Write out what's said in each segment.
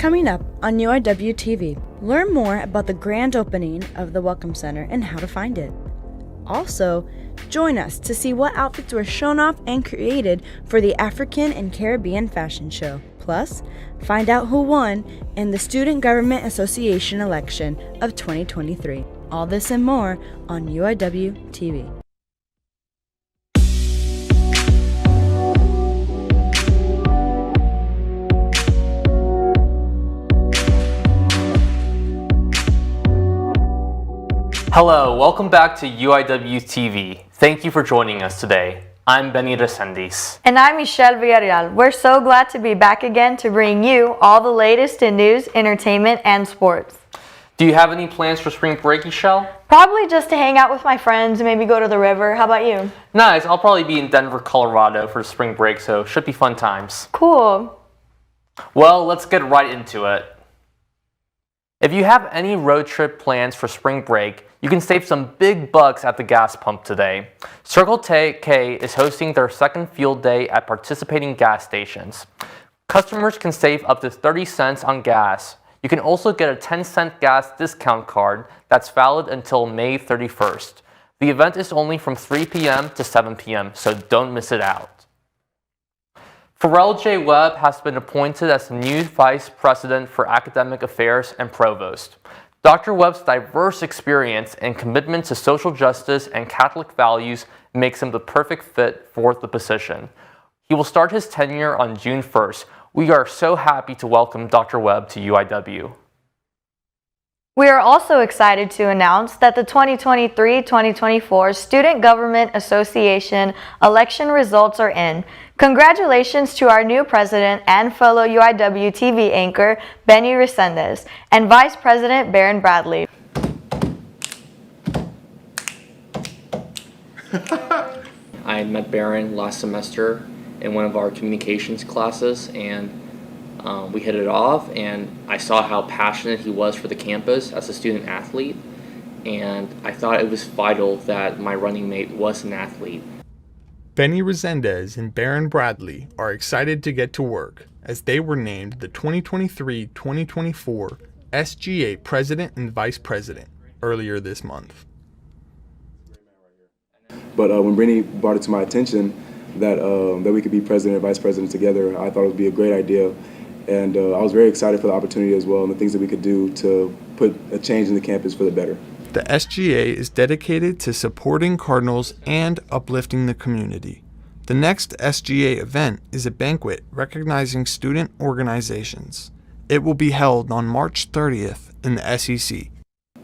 Coming up on UIWtv, learn more about the grand opening of the Welcome Center and how to find it. Also, join us to see what outfits were shown off and created for the African and Caribbean Fashion Show. Plus, find out who won in the Student Government Association election of 2023. All this and more on UIWtv. Hello, welcome back to UIWtv. Thank you for joining us today. I'm Benny Resendiz. And I'm Michelle Villarreal. We're so glad to be back again to bring you all the latest in news, entertainment, and sports. Do you have any plans for spring break, Michelle? Probably just to hang out with my friends and maybe go to the river. How about you? Nice, I'll probably be in Denver, Colorado for spring break, so should be fun times. Cool. Well, let's get right into it. If you have any road trip plans for spring break, you can save some big bucks at the gas pump today. Circle K is hosting their second field day at participating gas stations. Customers can save up to 30 cents on gas. You can also get a 10-cent gas discount card that's valid until May 31st. The event is only from 3 p.m. to 7 p.m., so don't miss it out. Pharrell J. Webb has been appointed as the new Vice President for Academic Affairs and Provost. Dr. Webb's diverse experience and commitment to social justice and Catholic values makes him the perfect fit for the position. He will start his tenure on June 1st. We are so happy to welcome Dr. Webb to UIW. We are also excited to announce that the 2023-2024 Student Government Association election results are in. Congratulations to our new president and fellow UIWtv anchor, Benny Resendiz, and Vice President Baron Bradley. I met Baron last semester in one of our communications classes, and we hit it off, and I saw how passionate he was for the campus as a student athlete, and I thought it was vital that my running mate was an athlete. Benny Resendiz and Baron Bradley are excited to get to work as they were named the 2023-2024 SGA President and Vice President earlier this month. But when Brittany brought it to my attention that we could be president and vice president together, I thought it would be a great idea. And I was very excited for the opportunity as well and the things that we could do to put a change in the campus for the better. The SGA is dedicated to supporting Cardinals and uplifting the community. The next SGA event is a banquet recognizing student organizations. It will be held on March 30th in the SEC.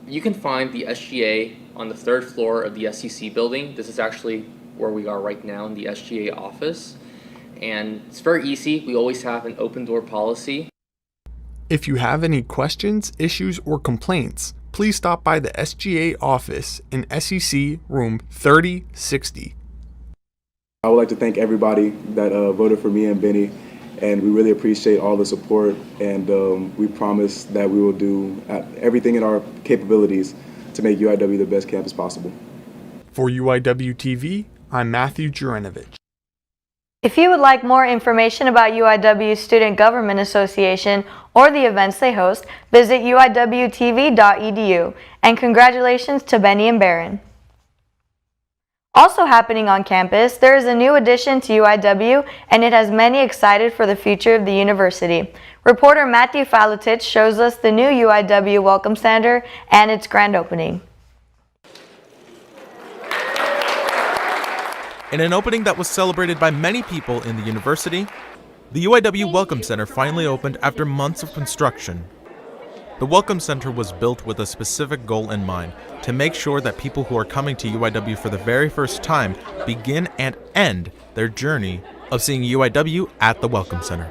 You can find the SGA on the 3rd floor of the SEC building. This is actually where we are right now in the SGA office. And it's very easy. We always have an open door policy. If you have any questions, issues, or complaints, please stop by the SGA office in SEC room 3060. I would like to thank everybody that voted for me and Benny, and we really appreciate all the support, and we promise that we will do everything in our capabilities to make UIW the best campus possible. For UIWtv, I'm Matthew Jurenovich. If you would like more information about UIW Student Government Association or the events they host, visit uiwtv.edu. And congratulations to Benny and Baron. Also happening on campus, there is a new addition to UIW, and it has many excited for the future of the university. Reporter Matthew Falatich shows us the new UIW Welcome Center and its grand opening. In an opening that was celebrated by many people in the university, the UIW Welcome Center finally opened after months of construction. The Welcome Center was built with a specific goal in mind, to make sure that people who are coming to UIW for the very first time begin and end their journey of seeing UIW at the Welcome Center.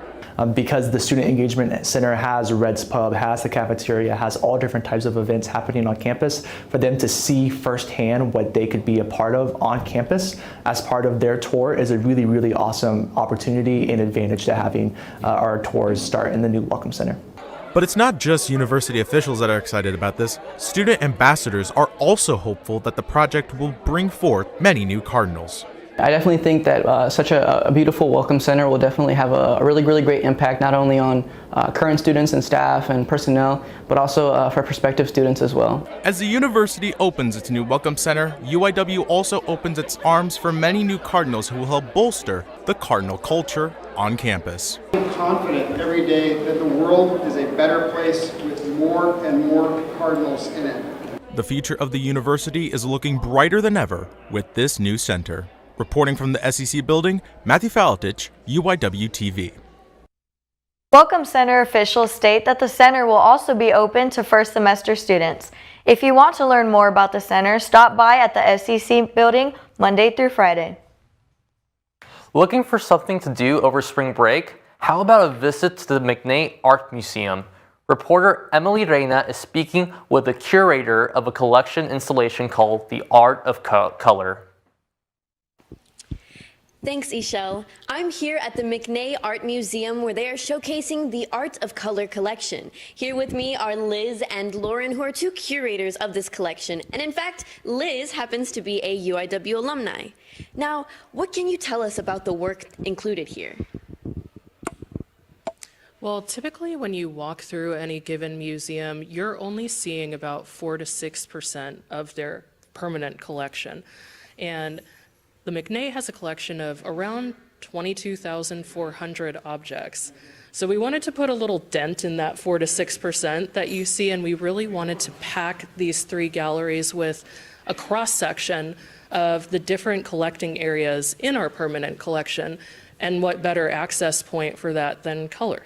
Because the Student Engagement Center has a Reds Pub, has the cafeteria, has all different types of events happening on campus, for them to see firsthand what they could be a part of on campus as part of their tour is a really, really awesome opportunity and advantage to having our tours start in the new Welcome Center. But it's not just university officials that are excited about this. Student ambassadors are also hopeful that the project will bring forth many new Cardinals. I definitely think that such a beautiful welcome center will definitely have a really great impact, not only on current students and staff and personnel, but also for prospective students as well. As the university opens its new welcome center, UIW also opens its arms for many new Cardinals who will help bolster the Cardinal culture on campus. I'm confident every day that the world is a better place with more and more Cardinals in it. The future of the university is looking brighter than ever with this new center. Reporting from the SEC building, Matthew Falatich, UIWtv. Welcome Center officials state that the center will also be open to first semester students. If you want to learn more about the center, stop by at the SEC building Monday through Friday. Looking for something to do over spring break? How about a visit to the McNay Art Museum? Reporter Emily Reina is speaking with the curator of a collection installation called The Art of Color. Thanks, Ishel. I'm here at the McNay Art Museum where they are showcasing the Art of Color collection. Here with me are Liz and Lauren, who are two curators of this collection. And in fact, Liz happens to be a UIW alumni. Now, what can you tell us about the work included here? Well, typically when you walk through any given museum, you're only seeing about 4 to 6% of their permanent collection. And the McNay has a collection of around 22,400 objects. So we wanted to put a little dent in that 4 to 6% that you see, and we really wanted to pack these three galleries with a cross-section of the different collecting areas in our permanent collection, and what better access point for that than color.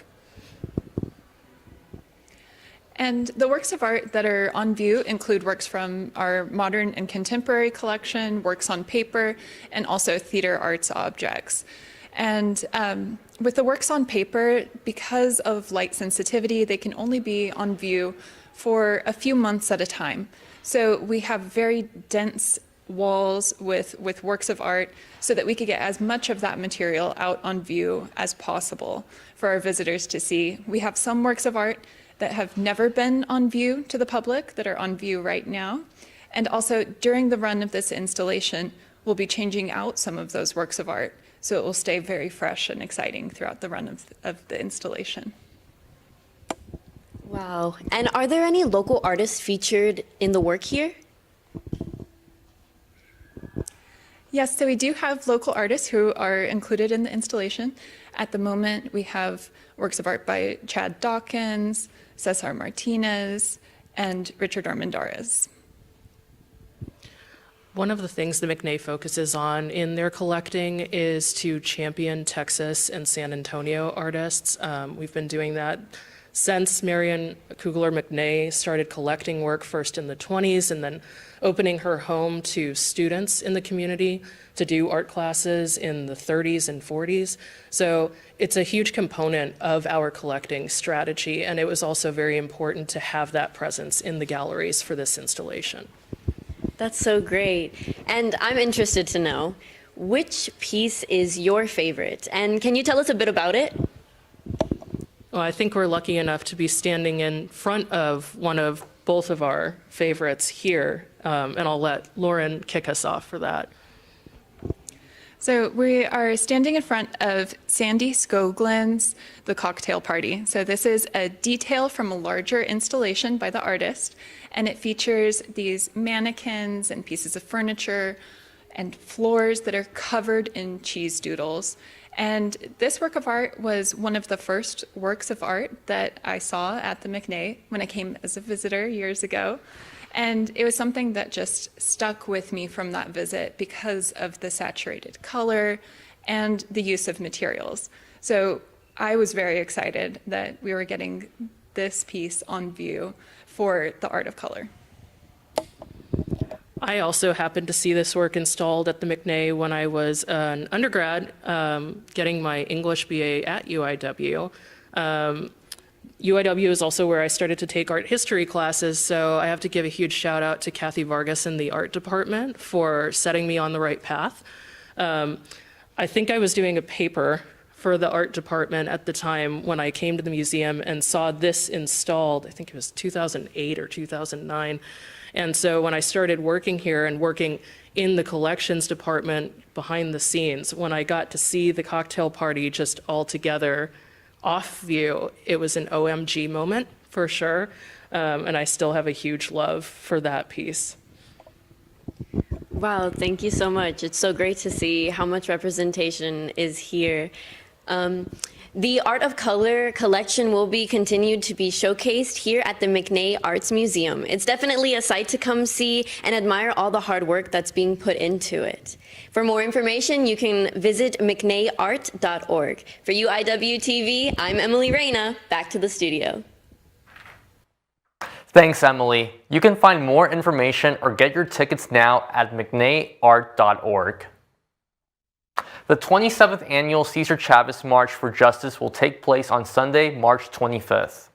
And the works of art that are on view include works from our modern and contemporary collection, works on paper, and also theater arts objects. And with the works on paper, because of light sensitivity, they can only be on view for a few months at a time. So we have very dense walls with works of art so that we could get as much of that material out on view as possible for our visitors to see. We have some works of art that have never been on view to the public that are on view right now. And also during the run of this installation, we'll be changing out some of those works of art so it will stay very fresh and exciting throughout the run of the installation. Wow. And are there any local artists featured in the work here? Yes, so we do have local artists who are included in the installation. At the moment, we have works of art by Chad Dawkins, Cesar Martinez, and Richard Armendariz. One of the things the McNay focuses on in their collecting is to champion Texas and San Antonio artists. We've been doing that since Marion Kugler McNay started collecting work first in the 20s and then opening her home to students in the community to do art classes in the 30s and 40s. So it's a huge component of our collecting strategy, and it was also very important to have that presence in the galleries for this installation. That's so great. And I'm interested to know, which piece is your favorite? And can you tell us a bit about it? Well, I think we're lucky enough to be standing in front of one of both of our favorites here, and I'll let Lauren kick us off for that. So we are standing in front of Sandy Skogland's The Cocktail Party. So this is a detail from a larger installation by the artist, and it features these mannequins and pieces of furniture and floors that are covered in cheese doodles. And this work of art was one of the first works of art that I saw at the McNay when I came as a visitor years ago. And it was something that just stuck with me from that visit because of the saturated color and the use of materials. So I was very excited that we were getting this piece on view for the Art of Color. I also happened to see this work installed at the McNay when I was an undergrad getting my English BA at UIW. UIW is also where I started to take art history classes, so I have to give a huge shout out to Kathy Vargas in the art department for setting me on the right path. I think I was doing a paper for the art department at the time when I came to the museum and saw this installed. I think it was 2008 or 2009. And so when I started working here and working in the collections department behind the scenes, when I got to see the cocktail party just all together off view, it was an OMG moment for sure. And I still have a huge love for that piece. Wow, thank you so much. It's so great to see how much representation is here. The Art of Color collection will be continued to be showcased here at the McNay Arts Museum. It's definitely a sight to come see and admire all the hard work that's being put into it. For more information, you can visit mcnayart.org. For UIWtv, I'm Emily Reyna. Back to the studio. Thanks, Emily. You can find more information or get your tickets now at mcnayart.org. The 27th Annual Cesar Chavez March for Justice will take place on Sunday, March 25th.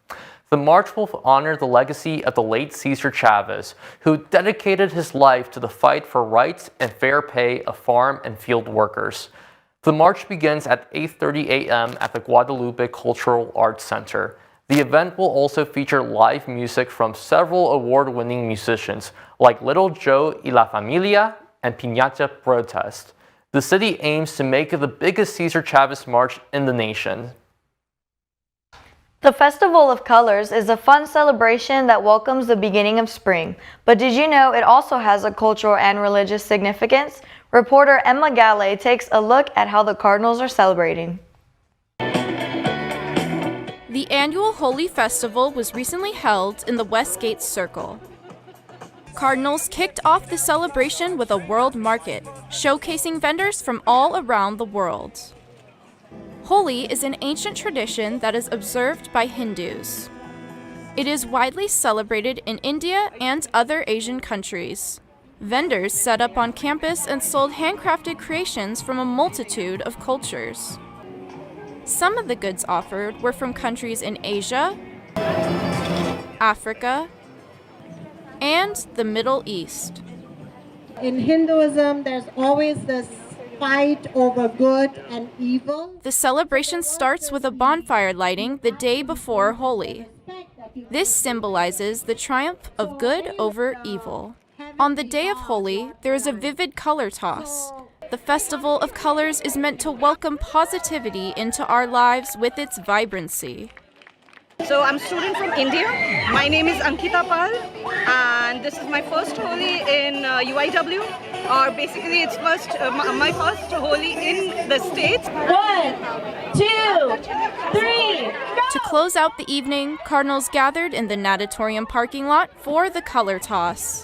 The march will honor the legacy of the late Cesar Chavez, who dedicated his life to the fight for rights and fair pay of farm and field workers. The march begins at 8:30 a.m. at the Guadalupe Cultural Arts Center. The event will also feature live music from several award-winning musicians like Little Joe y La Familia and Piñata Protest. The city aims to make it the biggest Cesar Chavez March in the nation. The Festival of Colors is a fun celebration that welcomes the beginning of spring. But did you know it also has a cultural and religious significance? Reporter Emma Galley takes a look at how the Cardinals are celebrating. The annual Holy Festival was recently held in the Westgate Circle. Cardinals kicked off the celebration with a world market, showcasing vendors from all around the world. Holi is an ancient tradition that is observed by Hindus. It is widely celebrated in India and other Asian countries. Vendors set up on campus and sold handcrafted creations from a multitude of cultures. Some of the goods offered were from countries in Asia, Africa, and the Middle East. In Hinduism, there's always this fight over good and evil. The celebration starts with a bonfire lighting the day before Holi. This symbolizes the triumph of good over evil. On the day of Holi, there is a vivid color toss. The Festival of Colors is meant to welcome positivity into our lives with its vibrancy. So I'm a student from India. My name is Ankita Pal, and this is my first Holi in UIW. Or basically, it's my first Holi in the States. 1, 2, 3, go! To close out the evening, Cardinals gathered in the natatorium parking lot for the color toss.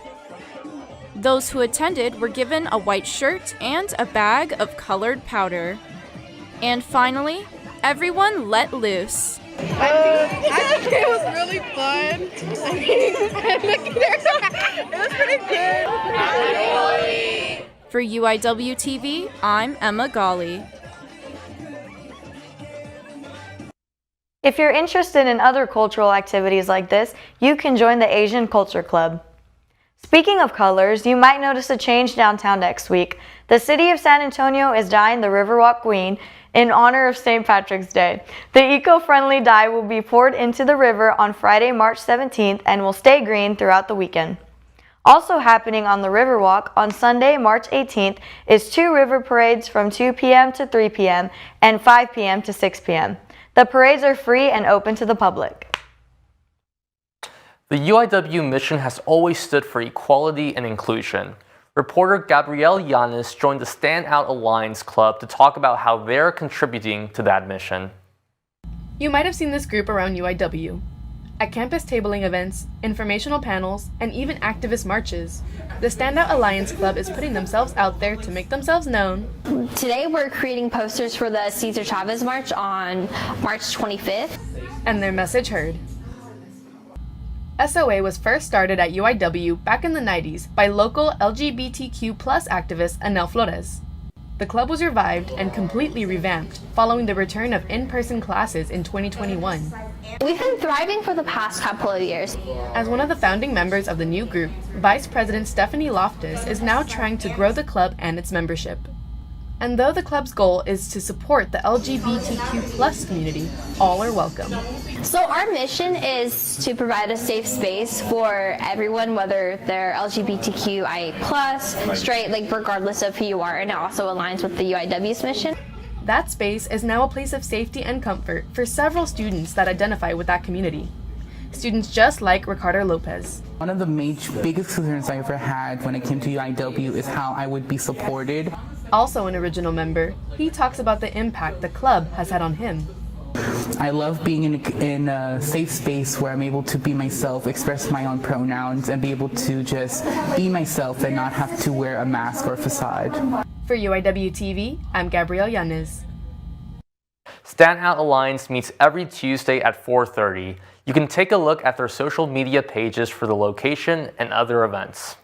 Those who attended were given a white shirt and a bag of colored powder. And finally, everyone let loose. I think it was really fun. It was pretty good. For UIWtv, I'm Emma Gawley. If you're interested in other cultural activities like this, you can join the Asian Culture Club. Speaking of colors, you might notice a change downtown next week. The city of San Antonio is dyeing the Riverwalk Green in honor of St. Patrick's Day. The eco-friendly dye will be poured into the river on Friday, March 17th and will stay green throughout the weekend. Also happening on the Riverwalk on Sunday, March 18th is 2 river parades from 2 p.m. to 3 p.m. and 5 p.m. to 6 p.m. The parades are free and open to the public. The UIW mission has always stood for equality and inclusion. Reporter Gabrielle Yanis joined the Standout Alliance Club to talk about how they're contributing to that mission. You might have seen this group around UIW. At campus tabling events, informational panels, and even activist marches, the Standout Alliance Club is putting themselves out there to make themselves known. Today we're creating posters for the Cesar Chavez March on March 25th. And their message heard. SOA was first started at UIW back in the 90s by local LGBTQ+ activist Anel Flores. The club was revived and completely revamped following the return of in-person classes in 2021. We've been thriving for the past couple of years. As one of the founding members of the new group, Vice President Stephanie Loftus is now trying to grow the club and its membership. And though the club's goal is to support the LGBTQ+ community, all are welcome. So our mission is to provide a safe space for everyone, whether they're LGBTQI+, straight, like regardless of who you are, and it also aligns with the UIW's mission. That space is now a place of safety and comfort for several students that identify with that community. Students just like Ricardo Lopez. One of the biggest concerns I ever had when it came to UIW is how I would be supported. Also an original member, he talks about the impact the club has had on him. I love being in a safe space where I'm able to be myself, express my own pronouns, and be able to just be myself and not have to wear a mask or a facade. For UIWtv, I'm Gabrielle Yanez. Stand Out Alliance meets every Tuesday at 4:30. You can take a look at their social media pages for the location and other events.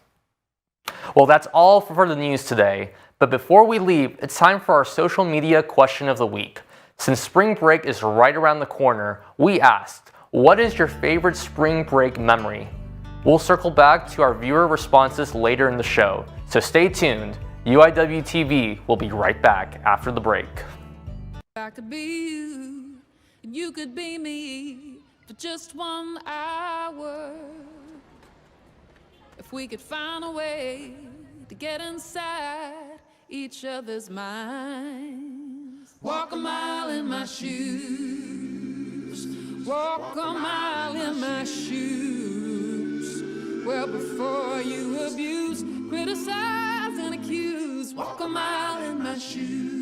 Well, that's all for the news today. But before we leave, it's time for our social media question of the week. Since spring break is right around the corner, we asked, what is your favorite spring break memory? We'll circle back to our viewer responses later in the show, so stay tuned. UIWtv will be right back after the break. I could be you, and you could be me for just 1 hour. If we could find a way to get inside each other's minds. Walk a mile in my shoes. Walk a mile in my shoes. Well, before you abuse, criticize and accuse. Walk a mile in my shoes.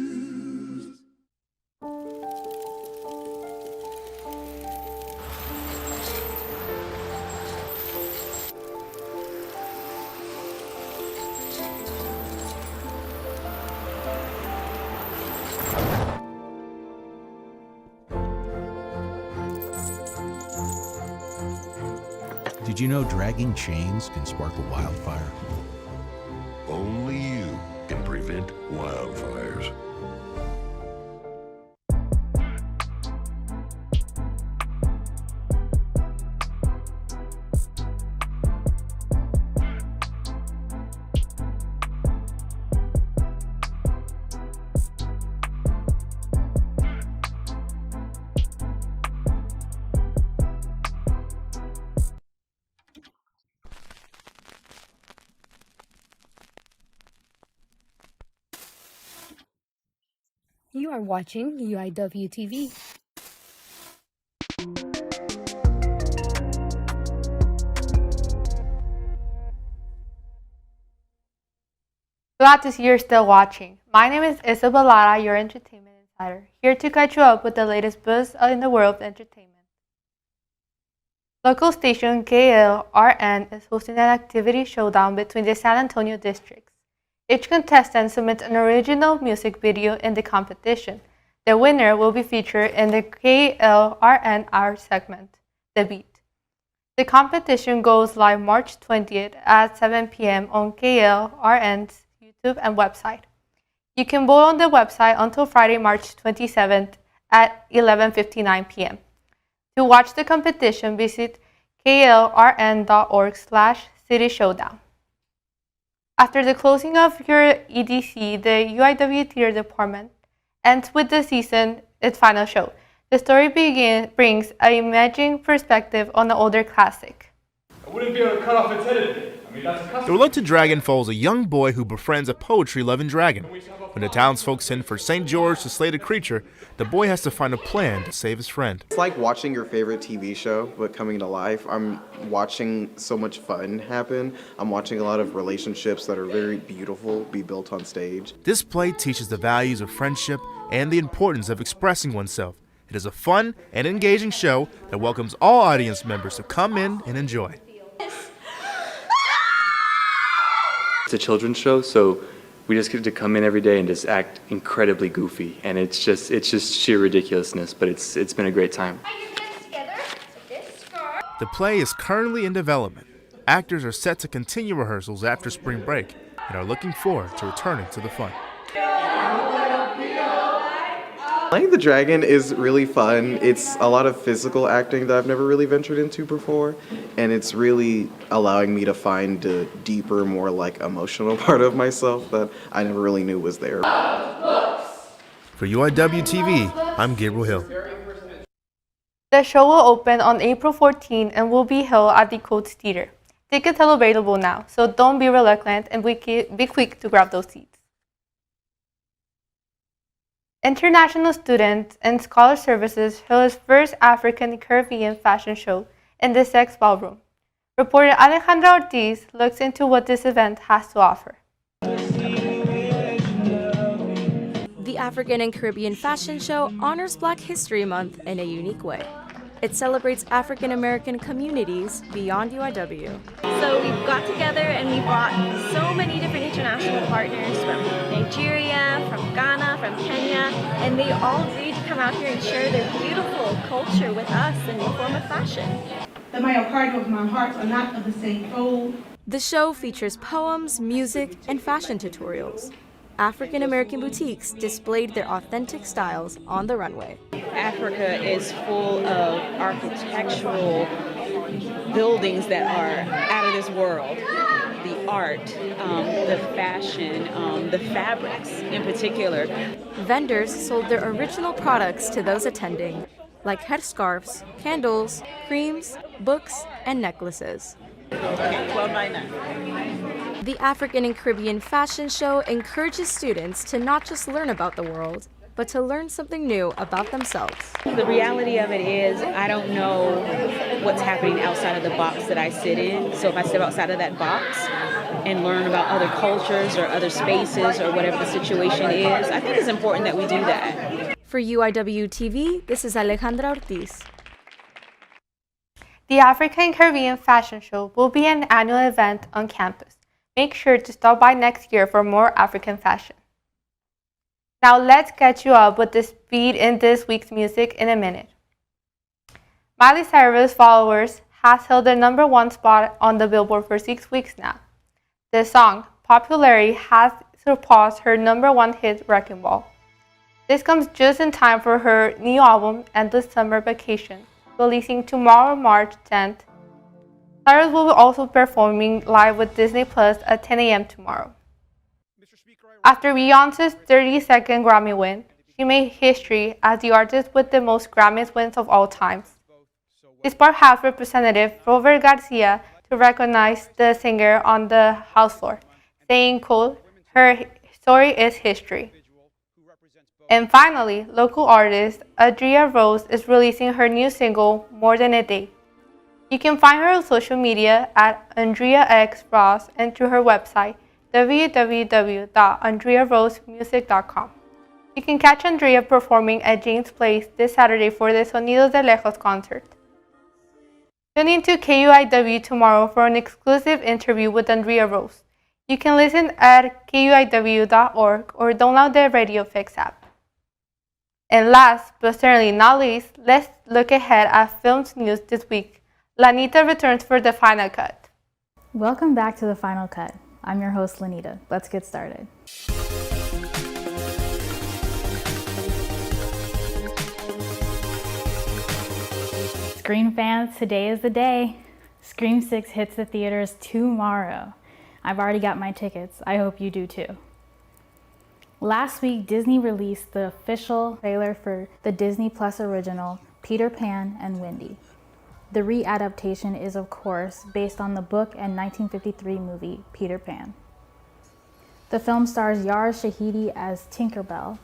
Did you know dragging chains can spark a wildfire? Only you can prevent wildfires. You are watching UIWtv. Glad to see you're still watching. My name is Isabel Lara, your entertainment insider, here to catch you up with the latest buzz in the world of entertainment. Local station KLRN is hosting an activity showdown between the San Antonio districts. Each contestant submits an original music video in the competition. The winner will be featured in the KLRN Hour segment, The Beat. The competition goes live March 20th at 7 p.m. on KLRN's YouTube and website. You can vote on the website until Friday, March 27th at 11:59 p.m. To watch the competition, visit klrn.org/cityshowdown. After the closing of your EDC, the UIW Theater Department ends with the season its final show. The story brings an imaging perspective on the older classic. I wouldn't be able to cut off its head at me. I mean, that's a custom. The Reluctant Dragon follows a young boy who befriends a poetry-loving dragon. When the townsfolk send for St. George to slay the creature, the boy has to find a plan to save his friend. It's like watching your favorite TV show, but coming to life. I'm watching so much fun happen. I'm watching a lot of relationships that are very beautiful be built on stage. This play teaches the values of friendship and the importance of expressing oneself. It is a fun and engaging show that welcomes all audience members to come in and enjoy. It's a children's show, so we just get to come in every day and just act incredibly goofy, and it's just sheer ridiculousness, but it's been a great time. The play is currently in development. Actors are set to continue rehearsals after spring break and are looking forward to returning to the fun. Playing the dragon is really fun. It's a lot of physical acting that I've never really ventured into before, and it's really allowing me to find a deeper, more like emotional part of myself that I never really knew was there. For UIWtv, I'm Gabriel Hill. The show will open on April 14 and will be held at the Coates Theater. Tickets are available now, so don't be reluctant and be quick to grab those seats. International Student and Scholar Services held its first African Caribbean fashion show in the Sex Ballroom. Reporter Alejandra Ortiz looks into what this event has to offer. The African and Caribbean Fashion Show honors Black History Month in a unique way. It celebrates African American communities beyond UIW. So we've got together and we brought so many different international partners from Nigeria, from Ghana, from Kenya, and they all agreed to come out here and share their beautiful culture with us in the form of fashion. That my part of my hearts are not of the same fold. The show features poems, music, and fashion tutorials. African American boutiques displayed their authentic styles on the runway. Africa is full of architectural buildings that are out of this world. The art, the fashion, the fabrics in particular. Vendors sold their original products to those attending, like headscarves, candles, creams, books, and necklaces. $12.99. The African and Caribbean Fashion Show encourages students to not just learn about the world, but to learn something new about themselves. The reality of it is I don't know what's happening outside of the box that I sit in. So if I step outside of that box and learn about other cultures or other spaces or whatever the situation is, I think it's important that we do that. For UIWtv, this is Alejandra Ortiz. The African Caribbean Fashion Show will be an annual event on campus. Make sure to stop by next year for more African fashion. Now let's catch you up with the speed in this week's music in a minute. Miley Cyrus' Followers has held the #1 spot on the Billboard for 6 weeks now. The song popularity has surpassed her #1 hit Wrecking Ball. This comes just in time for her new album, Endless Summer Vacation, releasing tomorrow, March 10th. Cyrus will be also performing live with Disney Plus at 10 a.m. tomorrow. After Beyoncé's 32nd Grammy win, she made history as the artist with the most Grammy wins of all time. This part House Representative Robert Garcia to recognize the singer on the House floor, saying, quote, "Her story is history." And finally, local artist Andrea Rose is releasing her new single, More Than a Day. You can find her on social media at AndreaXRoss and through her website, www.andrearosemusic.com. You can catch Andrea performing at James Place this Saturday for the Sonidos de Lejos concert. Tune in to KUIW tomorrow for an exclusive interview with Andrea Rose. You can listen at kuiw.org or download the Radio Fix app. And last, but certainly not least, let's look ahead at films news this week. Lanita returns for the final cut. Welcome back to the final cut. I'm your host, Lanita. Let's get started. Scream fans, today is the day. Scream 6 hits the theaters tomorrow. I've already got my tickets. I hope you do too. Last week, Disney released the official trailer for the Disney Plus original, Peter Pan and Wendy. The readaptation is, of course, based on the book and 1953 movie, Peter Pan. The film stars Yara Shahidi as Tinkerbell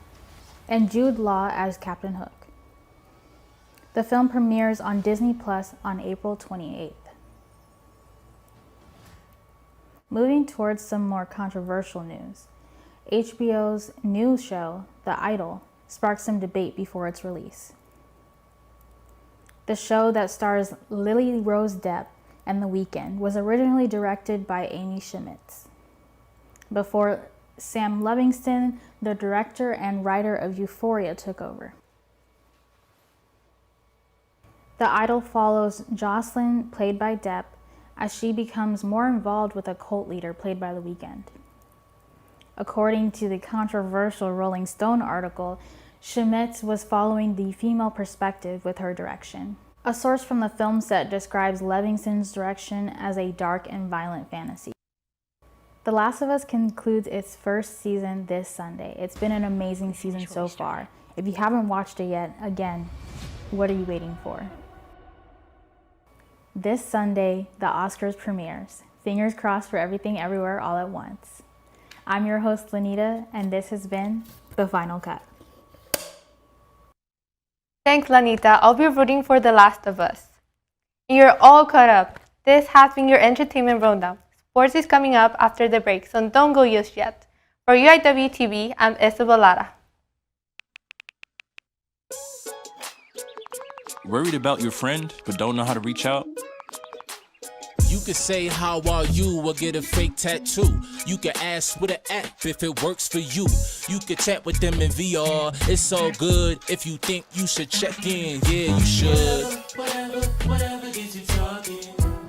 and Jude Law as Captain Hook. The film premieres on Disney Plus on April 28th. Moving towards some more controversial news, HBO's new show, The Idol, sparked some debate before its release. The show that stars Lily Rose Depp and The Weeknd was originally directed by Amy Schmitz, before Sam Livingston, the director and writer of Euphoria, took over. The Idol follows Jocelyn, played by Depp, as she becomes more involved with a cult leader played by The Weeknd. According to the controversial Rolling Stone article, Schmitz was following the female perspective with her direction. A source from the film set describes Livingston's direction as a dark and violent fantasy. The Last of Us concludes its first season this Sunday. It's been an amazing season so far. If you haven't watched it yet, again, what are you waiting for? This Sunday, the Oscars premieres. Fingers crossed for everything everywhere all at once. I'm your host, Lanita, and this has been The Final Cut. Thanks, Lanita. I'll be rooting for The Last of Us. You're all caught up. This has been your entertainment rundown. Sports is coming up after the break, so don't go just yet. For UIWtv, I'm Isabel Lara. Worried about your friend, but don't know how to reach out? You could say, how are you, or get a fake tattoo. You could ask with an app if it works for you. You could chat with them in VR, it's all good. If you think you should check in, yeah, you should. Whatever gets you talking.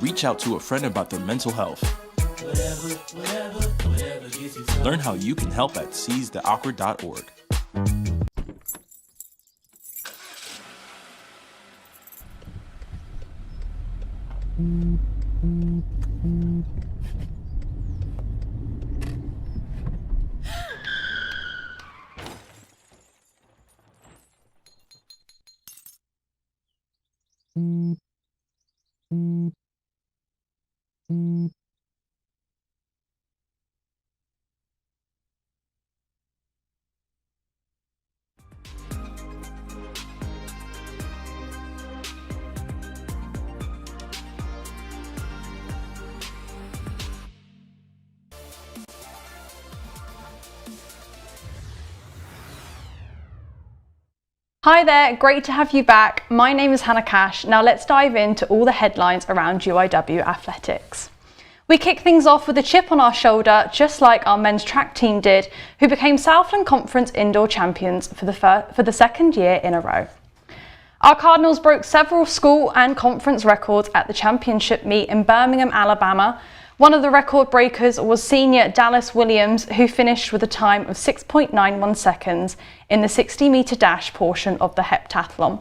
Reach out to a friend about their mental health. Whatever gets you talking. Learn how you can help at seizetheawkward.org. Hi there, great to have you back. My name is Hannah Cash. Now let's dive into all the headlines around UIW athletics. We kick things off with a chip on our shoulder, just like our men's track team did, who became Southland Conference indoor champions for the second year in a row. Our Cardinals broke several school and conference records at the championship meet in Birmingham, Alabama. One of the record breakers was senior Dallas Williams, who finished with a time of 6.91 seconds in the 60-metre dash portion of the heptathlon.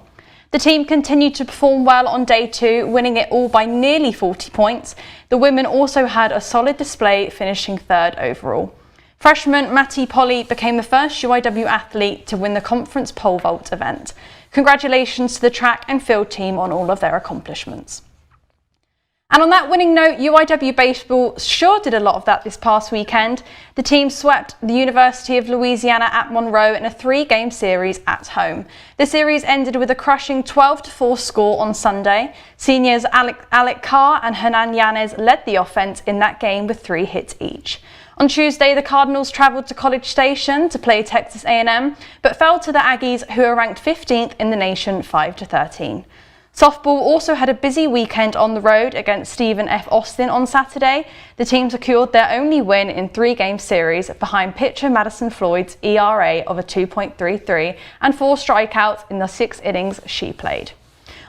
The team continued to perform well on day 2, winning it all by nearly 40 points. The women also had a solid display, finishing 3rd overall. Freshman Matty Polly became the first UIW athlete to win the conference pole vault event. Congratulations to the track and field team on all of their accomplishments. And on that winning note, UIW Baseball sure did a lot of that this past weekend. The team swept the University of Louisiana at Monroe in a 3-game series at home. The series ended with a crushing 12-4 score on Sunday. Seniors Alec Carr and Hernan Yanez led the offense in that game with 3 hits each. On Tuesday, the Cardinals travelled to College Station to play Texas A&M, but fell to the Aggies, who are ranked 15th in the nation, 5-13. Softball also had a busy weekend on the road against Stephen F. Austin on Saturday. The team secured their only win in 3-game series behind pitcher Madison Floyd's ERA of a 2.33 and 4 strikeouts in the 6 innings she played.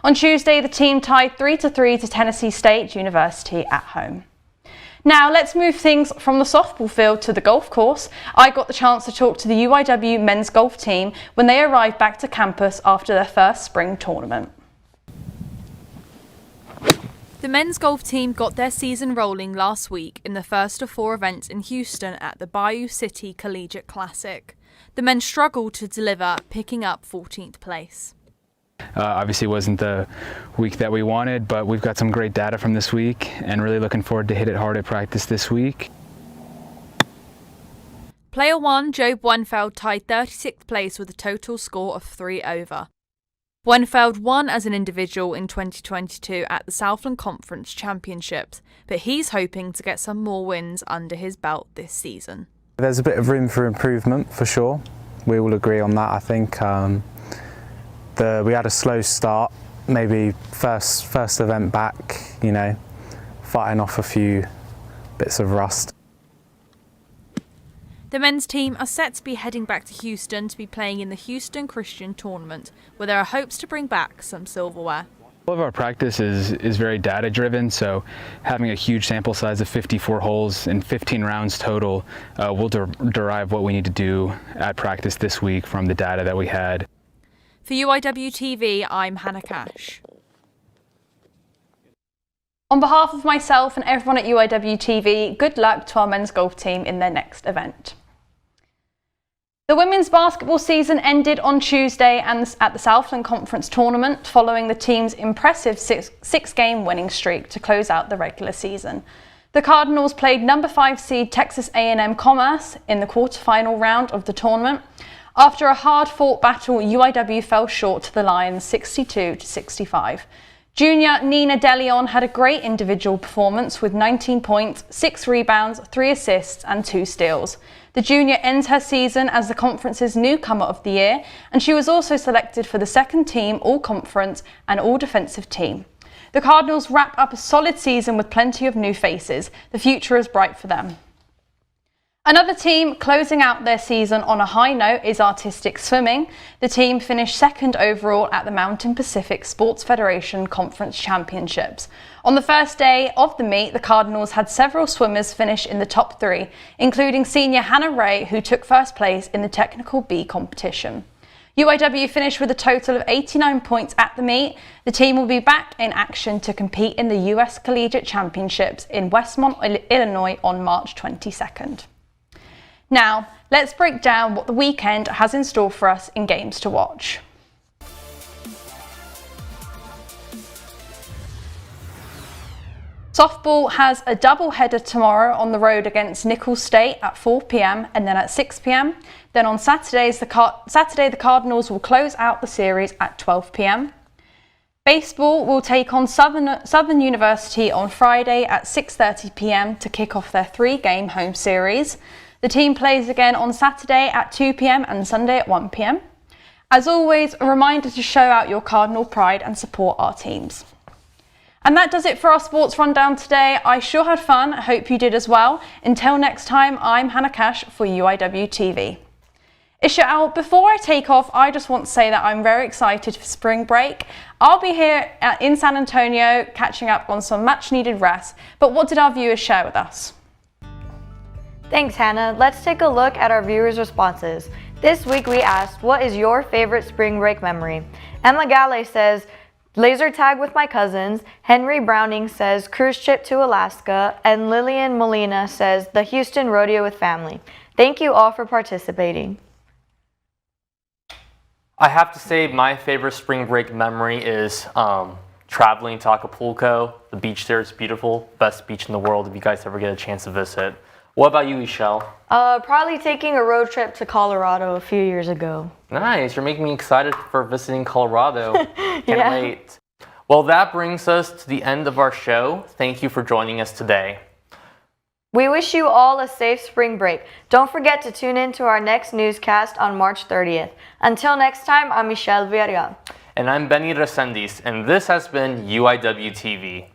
On Tuesday, the team tied 3-3 to Tennessee State University at home. Now let's move things from the softball field to the golf course. I got the chance to talk to the UIW men's golf team when they arrived back to campus after their first spring tournament. The men's golf team got their season rolling last week in the first of 4 events in Houston at the Bayou City Collegiate Classic. The men struggled to deliver, picking up 14th place. Obviously wasn't the week that we wanted, but we've got some great data from this week and really looking forward to hit it hard at practice this week. Player 1, Joe Buenfeld, tied 36th place with a total score of 3 over. Buenfeld won as an individual in 2022 at the Southland Conference Championships, but he's hoping to get some more wins under his belt this season. There's a bit of room for improvement for sure. We all agree on that, I think. We had a slow start, maybe first event back, fighting off a few bits of rust. The men's team are set to be heading back to Houston to be playing in the Houston Christian Tournament, where there are hopes to bring back some silverware. All of our practice is very data driven, so having a huge sample size of 54 holes and 15 rounds total, we'll derive what we need to do at practice this week from the data that we had. For UIWtv, I'm Hannah Cash. On behalf of myself and everyone at UIWtv, good luck to our men's golf team in their next event. The women's basketball season ended on Tuesday and at the Southland Conference tournament following the team's impressive six-game winning streak to close out the regular season. The Cardinals played number 5 seed Texas A&M Commerce in the quarterfinal round of the tournament. After a hard-fought battle, UIW fell short to the Lions 62-65. Junior Nina DeLeon had a great individual performance with 19 points, 6 rebounds, 3 assists and 2 steals. The junior ends her season as the conference's newcomer of the year, and she was also selected for the second team All-Conference and All-Defensive team. The Cardinals wrap up a solid season with plenty of new faces. The future is bright for them. Another team closing out their season on a high note is artistic swimming. The team finished second overall at the Mountain Pacific Sports Federation Conference Championships. On the first day of the meet, the Cardinals had several swimmers finish in the top 3, including senior Hannah Ray, who took first place in the Technical B competition. UIW finished with a total of 89 points at the meet. The team will be back in action to compete in the US Collegiate Championships in Westmont, Illinois on March 22nd. Now, let's break down what the weekend has in store for us in games to watch. Softball has a double-header tomorrow on the road against Nicholls State at 4 p.m. and then at 6 p.m. Then on Saturday, the Cardinals will close out the series at 12 p.m. Baseball will take on Southern University on Friday at 6:30 p.m. to kick off their 3-game home series. The team plays again on Saturday at 2 p.m. and Sunday at 1 p.m. As always, a reminder to show out your Cardinal pride and support our teams. And that does it for our sports rundown today. I sure had fun. I hope you did as well. Until next time, I'm Hannah Cash for UIWtv. Isha'el, before I take off, I just want to say that I'm very excited for spring break. I'll be here in San Antonio catching up on some much needed rest. But what did our viewers share with us? Thanks, Hannah. Let's take a look at our viewers' responses. This week we asked, what is your favorite spring break memory? Emma Galley says, laser tag with my cousins. Henry Browning says, cruise trip to Alaska. And Lillian Molina says, the Houston rodeo with family. Thank you all for participating. I have to say my favorite spring break memory is traveling to Acapulco. The beach there is beautiful, best beach in the world if you guys ever get a chance to visit. What about you, Isha'el? Probably taking a road trip to Colorado a few years ago. Nice, you're making me excited for visiting Colorado. Can't wait. Well, that brings us to the end of our show. Thank you for joining us today. We wish you all a safe spring break. Don't forget to tune in to our next newscast on March 30th. Until next time, I'm Michelle Villarreal. And I'm Benny Resendiz, and this has been UIWtv.